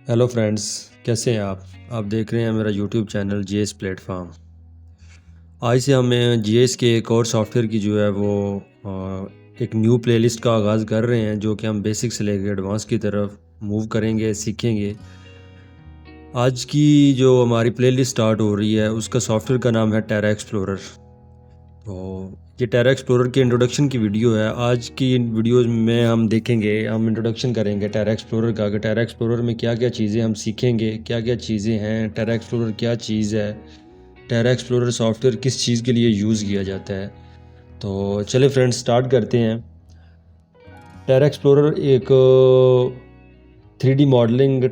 Hello friends, कैसे हैं आप देख रहे हैं मेरा यूट्यूब चैनल जीएस प्लेटफॉर्म। आज से हम जीएस के एक और सॉफ्टवेयर की जो है वो एक न्यू प्लेलिस्ट का आगाज़ कर रहे हैं, जो कि हम बेसिक से लेकर एडवांस की तरफ मूव करेंगे, सीखेंगे। आज की जो हमारी प्लेलिस्ट स्टार्ट हो रही है उसका सॉफ्टवेयर का नाम है टेरा एक्सप्लोरर। तो ये टेरा एक्सप्लोरर की इंट्रोडक्शन की वीडियो है। आज की इन वीडियोज़ में हम देखेंगे, हम इंट्रोडक्शन करेंगे टेरा एक्सप्लोरर का, कि टेरा एक्सप्लोरर में क्या क्या चीज़ें हम सीखेंगे, क्या क्या चीज़ें हैं, टेरा एक्सप्लोरर क्या चीज़ है, टेरा एक्सप्लोरर सॉफ्टवेयर किस चीज़ के लिए यूज़ किया जाता है। तो चले फ्रेंड्स, स्टार्ट करते हैं। टेरा एक्सप्लोरर एक 3D मॉडलिंग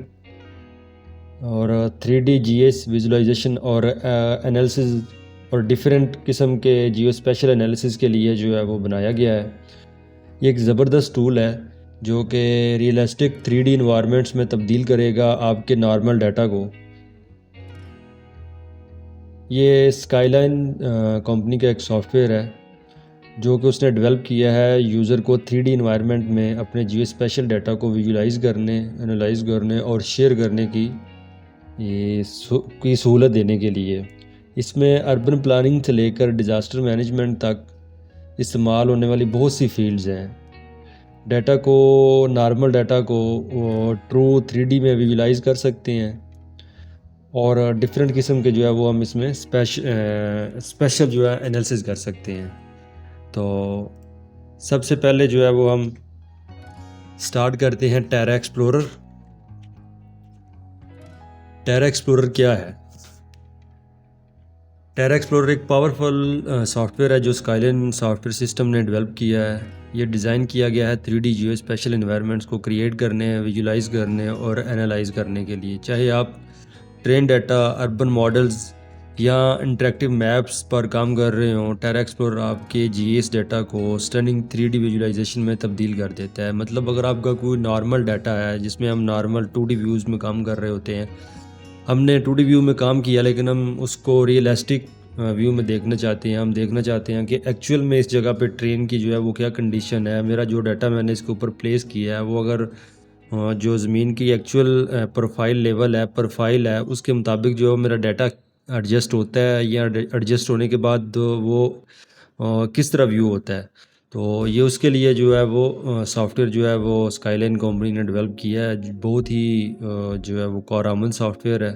और 3D जीएस विजुलाइजेशन और एनालिसिस और डिफरेंट किस्म के जियो स्पेशल एनालिसिस के लिए जो है वो बनाया गया है। ये एक ज़बरदस्त टूल है जो कि रियलिस्टिक 3D इन्वायरमेंट्स में तब्दील करेगा आपके नॉर्मल डाटा को। ये स्काईलाइन कंपनी का एक सॉफ्टवेयर है जो कि उसने डेवलप किया है यूज़र को 3D इन्वायरमेंट में अपने जियो स्पेशल डाटा को विजुलाइज करने, एनालाइज करने और शेयर करने की सहूलत देने के लिए। इसमें अर्बन प्लानिंग से लेकर डिज़ास्टर मैनेजमेंट तक इस्तेमाल होने वाली बहुत सी फील्ड्स हैं। डाटा को, नॉर्मल डाटा को ट्रू 3D में विजुलाइज कर सकते हैं और डिफरेंट किस्म के जो है वो हम इसमें स्पेशल जो है एनालिसिस कर सकते हैं। तो सबसे पहले जो है वो हम स्टार्ट करते हैं टेरा एक्सप्लोरर। टेरा एक्सप्लोरर क्या है? टेरा एक्सप्लोरर एक पावरफुल सॉफ्टवेयर है जो स्काईलाइन सॉफ्टवेयर सिस्टम ने डेवलप किया है। ये डिज़ाइन किया गया है 3D जियो स्पेशल इन्वायरमेंट्स को क्रिएट करने, विजुलाइज करने और एनालाइज करने के लिए। चाहे आप ट्रेन डाटा, अर्बन मॉडल्स या इंटरेक्टिव मैप्स पर काम कर रहे हो, टेरा एक्सप्लोरर आपके जीएस डाटा को स्टनिंग 3D विजुलाइजेशन में तब्दील कर देता है। मतलब अगर आपका कोई नॉर्मल डाटा है जिसमें हम नॉर्मल 2D व्यूज़ में काम कर रहे होते हैं, हमने 2D व्यू में काम किया लेकिन हम उसको रियलिस्टिक व्यू में देखना चाहते हैं। हम देखना चाहते हैं कि एक्चुअल में इस जगह पे ट्रेन की जो है वो क्या कंडीशन है, मेरा जो डाटा मैंने इसके ऊपर प्लेस किया है वो अगर जो ज़मीन की एक्चुअल प्रोफाइल लेवल है, प्रोफाइल है, उसके मुताबिक जो मेरा डाटा एडजस्ट होता है या एडजस्ट होने के बाद वो किस तरह व्यू होता है। तो ये उसके लिए जो है वो सॉफ्टवेयर जो है वो स्काईलाइन कंपनी ने डेवलप किया है। बहुत ही जो है वो कारआमद सॉफ्टवेयर है।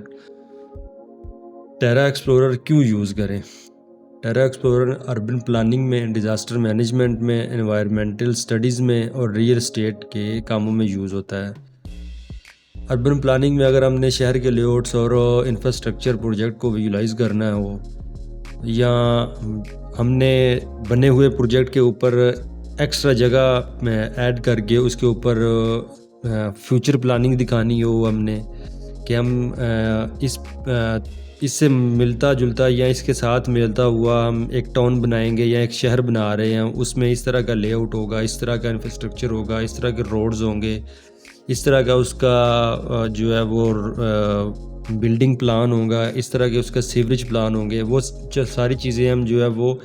टेरा एक्सप्लोरर क्यों यूज़ करें? टेरा एक्सप्लोरर अर्बन प्लानिंग में, डिज़ास्टर मैनेजमेंट में, एनवायरमेंटल स्टडीज़ में और रियल एस्टेट के कामों में यूज़ होता है। अर्बन प्लानिंग में अगर हमने शहर के लेआउट्स और इंफ्रास्ट्रक्चर प्रोजेक्ट को विजुलाइज करना हो, या हमने बने हुए प्रोजेक्ट के ऊपर एक्स्ट्रा जगह में ऐड करके उसके ऊपर फ्यूचर प्लानिंग दिखानी हो हमने, कि हम इससे मिलता जुलता या इसके साथ मिलता हुआ हम एक टाउन बनाएंगे या एक शहर बना रहे हैं, उसमें इस तरह का लेआउट होगा, इस तरह का इंफ्रास्ट्रक्चर होगा, इस तरह के रोड्स होंगे, इस तरह का उसका जो है वो बिल्डिंग प्लान होगा, इस तरह के उसका सीवरेज प्लान होंगे। वो सारी चीज़ें हम जो है वो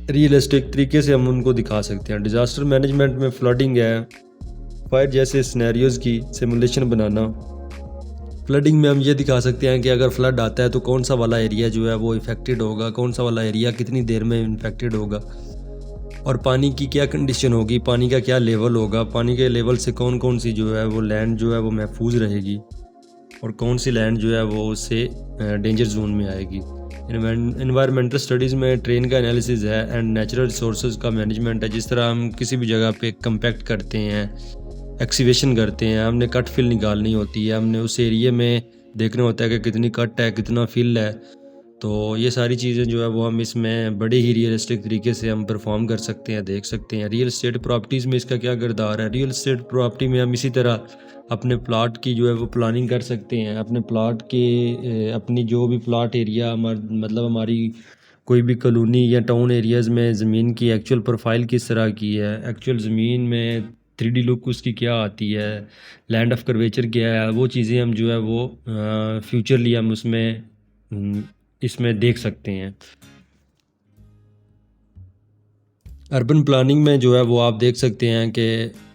रियलिस्टिक तरीके से हम उनको दिखा सकते हैं। डिज़ास्टर मैनेजमेंट में फ्लडिंग है, फायर जैसे सिनेरियोज़ की सिमुलेशन बनाना। फ्लडिंग में हम ये दिखा सकते हैं कि अगर फ्लड आता है तो कौन सा वाला एरिया जो है वो इफ़ेक्टेड होगा, कौन सा वाला एरिया कितनी देर में इन्फेक्टेड होगा, और पानी की क्या कंडीशन होगी, पानी का क्या लेवल होगा, पानी के लेवल से कौन कौन सी जो है वो लैंड जो है वो महफूज रहेगी और कौन सी लैंड जो है वो उससे डेंजर जोन में आएगी। इन्वायरमेंटल स्टडीज़ में ट्रेन का एनालिसिस है एंड नेचुरल रिसोर्सेज का मैनेजमेंट है। जिस तरह हम किसी भी जगह पे कंपैक्ट करते हैं, एक्सीवेशन करते हैं, हमने कट फिल निकालनी होती है, हमने उस एरिया में देखना होता है कि कितनी कट है, कितना फिल है। तो ये सारी चीज़ें जो है वो हम इसमें बड़े ही रियलिस्टिक तरीके से हम परफॉर्म कर सकते हैं, देख सकते हैं। रियल एस्टेट प्रॉपर्टीज़ में इसका क्या किरदार है? रियल एस्टेट प्रॉपर्टी में हम इसी तरह अपने प्लाट की जो है वो प्लानिंग कर सकते हैं। अपने प्लाट के अपनी जो भी प्लाट एरिया मतलब हमारी कोई भी कॉलोनी या टाउन एरियाज़ में ज़मीन की एक्चुअल प्रोफाइल किस तरह की है, एक्चुअल ज़मीन में 3D लुक उसकी क्या आती है, लैंड ऑफ कर्वेचर क्या है, वो चीज़ें हम जो है वो फ्यूचरली हम इसमें देख सकते हैं। अर्बन प्लानिंग में जो है वो आप देख सकते हैं कि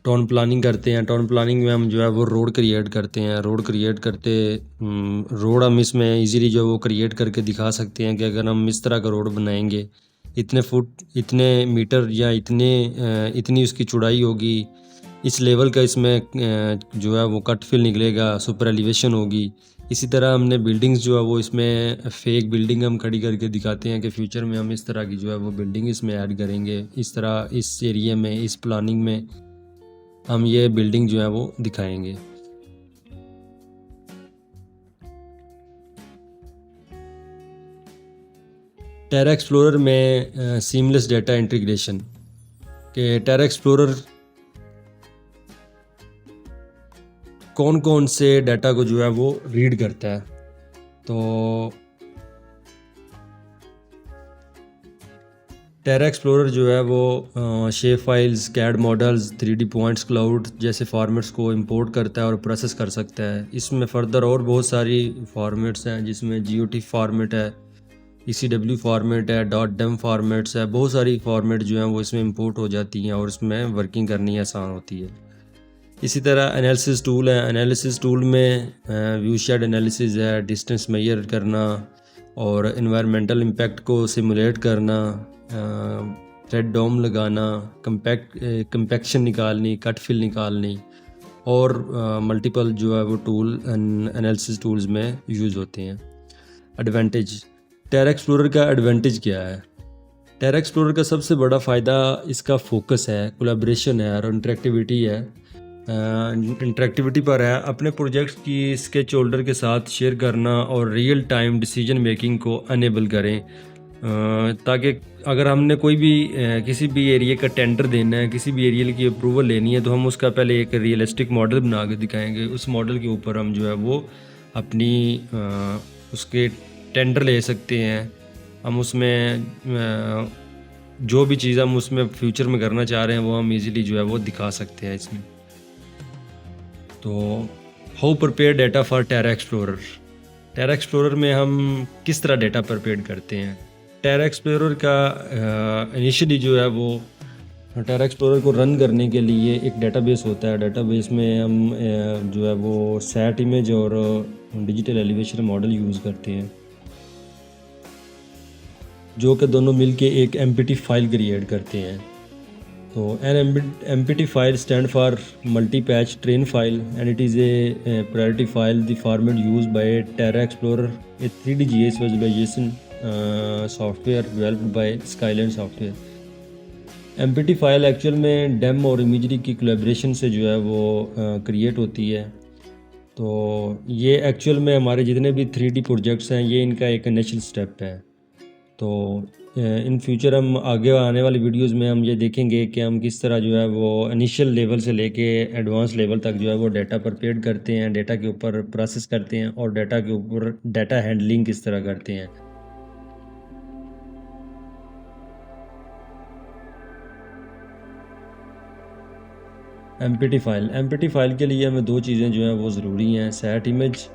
टाउन प्लानिंग करते हैं। टाउन प्लानिंग में हम जो है वो रोड क्रिएट करते हैं। रोड क्रिएट करते रोड हम इसमें इजीली जो है वो क्रिएट करके दिखा सकते हैं कि अगर हम इस तरह का रोड बनाएंगे, इतने फुट, इतने मीटर या इतनी उसकी चौड़ाई होगी, इस लेवल का इसमें जो है वो कट फिल निकलेगा, सुपर एलिवेशन होगी। इसी तरह हमने बिल्डिंग्स जो है वो इसमें फेक बिल्डिंग हम खड़ी करके दिखाते हैं कि फ्यूचर में हम इस तरह की जो है वो बिल्डिंग इसमें ऐड करेंगे, इस तरह इस एरिया में, इस प्लानिंग में हम ये बिल्डिंग जो है वो दिखाएंगे। टेरा एक्सप्लोरर में सीमलेस डेटा इंटीग्रेशन के टेरा एक्सप्लोरर कौन कौन से डाटा को जो है वो रीड करता है। तो टेरा एक्सप्लोरर जो है वो shape files, CAD models, 3D points, cloud जैसे फॉर्मेट्स को इंपोर्ट करता है और प्रोसेस कर सकता है। इसमें फर्दर और बहुत सारी फॉर्मेट्स हैं, जिसमें GOT फॉर्मेट है, ECW फॉर्मेट है, .dem फॉर्मेट्स है। बहुत सारी फॉर्मेट जो हैं वो इसमें इंपोर्ट हो जाती हैं और इसमें वर्किंग करनी आसान होती है। इसी तरह एनालिसिस टूल है। एनालिसिस टूल में व्यू शेड एनालिसिस है, डिस्टेंस मेजर करना और इन्वायरमेंटल इम्पैक्ट को सिमुलेट करना, थ्रेड डोम लगाना, कंपैक्शन निकालनी, कट फिल निकालनी और मल्टीपल जो है वो टूल एनालिसिस टूल्स में यूज़ होते हैं। एडवांटेज, टेरा एक्सप्लोरर का एडवांटेज क्या है? टेरा एक्सप्लोरर का सबसे बड़ा फ़ायदा इसका फोकस है, कोलैबोरेशन है और इंटरेक्टिविटी है। इंटरेक्टिविटी पर है, अपने प्रोजेक्ट्स की स्केच होल्डर के साथ शेयर करना और रियल टाइम डिसीजन मेकिंग को अनेबल करें, ताकि अगर हमने कोई भी किसी भी एरिया का टेंडर देना है, किसी भी एरिया की अप्रूवल लेनी है, तो हम उसका पहले एक रियलिस्टिक मॉडल बना के दिखाएंगे। उस मॉडल के ऊपर हम जो है वो अपनी उसके टेंडर ले सकते हैं। हम उसमें जो भी चीज़ हम उसमें फ्यूचर में करना चाह रहे हैं वो हम इजीली जो है वो दिखा सकते हैं इसमें। तो how prepare data for Terra Explorer. Terra Explorer में हम किस तरह डेटा प्रिपेयर करते हैं? टेरा एक्सप्लोरर का इनिशियली जो है वो टेरा एक्सप्लोरर को रन करने के लिए एक डेटाबेस होता है। डेटाबेस में हम जो है वो सैट इमेज और डिजिटल एलिवेशन मॉडल यूज़ करते हैं, जो कि दोनों मिलके एक MPT फाइल क्रिएट करते हैं। तो an MPT file stand for multi patch train file and it is a priority file, the format use by Terra Explorer, a 3D GIS visualisation software developed by Skyline software. MPT file actual में DEM और imagery की collaboration से जो है वो create होती है। तो ये एक्चुअल में हमारे जितने भी 3D प्रोजेक्ट्स हैं, ये इनका एक इनिशियल स्टेप है। तो इन फ्यूचर हम आगे आने वाली वीडियोस में हम ये देखेंगे कि हम किस तरह जो है वो इनिशियल लेवल से लेके एडवांस लेवल तक जो है वो डेटा प्रिपेयर करते हैं, डेटा के ऊपर प्रोसेस करते हैं और डेटा के ऊपर डेटा हैंडलिंग किस तरह करते हैं। MPT फाइल के लिए हमें दो चीज़ें जो हैं वो ज़रूरी हैं, सैट इमेज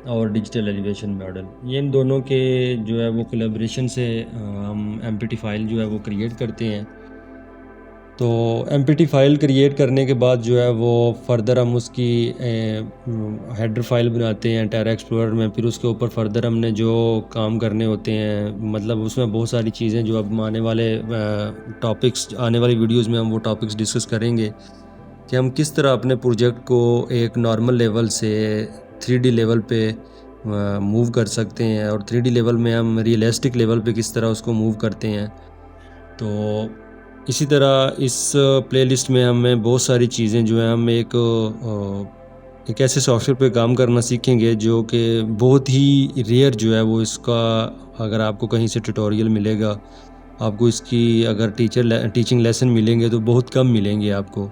और डिजिटल एलिवेशन मॉडल। ये इन दोनों के जो है वो कोलैबोरेशन से हम MPT फाइल जो है वो क्रिएट करते हैं। तो MPT फाइल क्रिएट करने के बाद जो है वो फर्दर हम उसकी हेडर फाइल बनाते हैं टेरा एक्सप्लोरर में। फिर उसके ऊपर फर्दर हमने जो काम करने होते हैं, मतलब उसमें बहुत सारी चीज़ें जो अब आने वाले टॉपिक्स, आने वाली वीडियोस में हम वो टॉपिक्स डिस्कस करेंगे कि हम किस तरह अपने प्रोजेक्ट को एक नॉर्मल लेवल से 3D लेवल पे मूव कर सकते हैं और 3D लेवल में हम रियलिस्टिक लेवल पे किस तरह उसको मूव करते हैं। तो इसी तरह इस प्लेलिस्ट में हमें बहुत सारी चीज़ें जो हैं, हम एक ऐसे सॉफ्टवेयर पे काम करना सीखेंगे जो कि बहुत ही रेयर जो है वो इसका, अगर आपको कहीं से ट्यूटोरियल मिलेगा, आपको इसकी अगर टीचिंग लेसन मिलेंगे तो बहुत कम मिलेंगे आपको।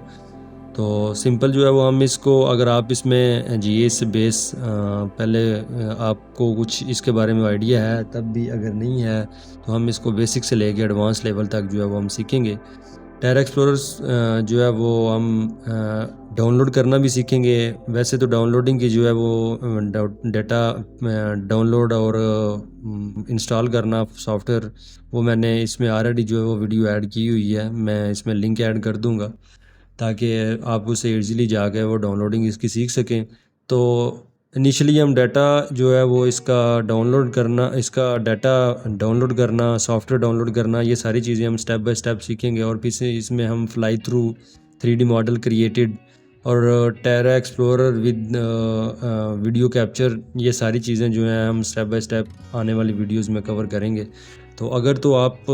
तो सिंपल जो है वो हम इसको, अगर आप इसमें GIS बेस पहले आपको कुछ इसके बारे में आइडिया है, तब भी अगर नहीं है तो हम इसको बेसिक से लेके एडवांस लेवल तक जो है वो हम सीखेंगे। टेरा एक्सप्लोरर्स जो है वो हम डाउनलोड करना भी सीखेंगे। वैसे तो डाउनलोडिंग की जो है वो डेटा डाउनलोड और इंस्टॉल करना सॉफ्टवेयर, वो मैंने इसमें ऑलरेडी जो है वो वीडियो ऐड की हुई है, मैं इसमें लिंक ऐड कर दूंगा। ताकि आप उसे ईज़िली जाके वो डाउनलोडिंग इसकी सीख सकें। तो इनिशियली हम डाटा जो है वो इसका डाटा डाउनलोड करना, सॉफ्टवेयर डाउनलोड करना, ये सारी चीज़ें हम स्टेप बाय स्टेप सीखेंगे। और फिर से इसमें हम fly through 3D model created और टेरा एक्सप्लोरर विद वीडियो कैप्चर, ये सारी चीज़ें जो हैं हम स्टेप बाय स्टेप आने वाली वीडियोस में कवर करेंगे। तो अगर तो आप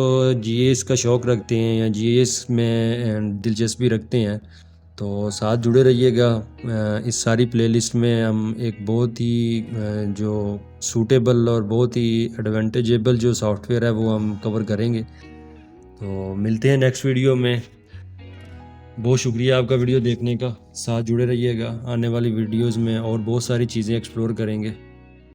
जीएस का शौक़ रखते हैं या जीएस में दिलचस्पी रखते हैं तो साथ जुड़े रहिएगा। इस सारी प्लेलिस्ट में हम एक बहुत ही जो सूटेबल और बहुत ही एडवांटेजेबल जो सॉफ्टवेयर है वो हम कवर करेंगे। तो मिलते हैं नेक्स्ट वीडियो में। बहुत शुक्रिया आपका वीडियो देखने का, साथ जुड़े रहिएगा। आने वाली वीडियोस में और बहुत सारी चीज़ें एक्सप्लोर करेंगे।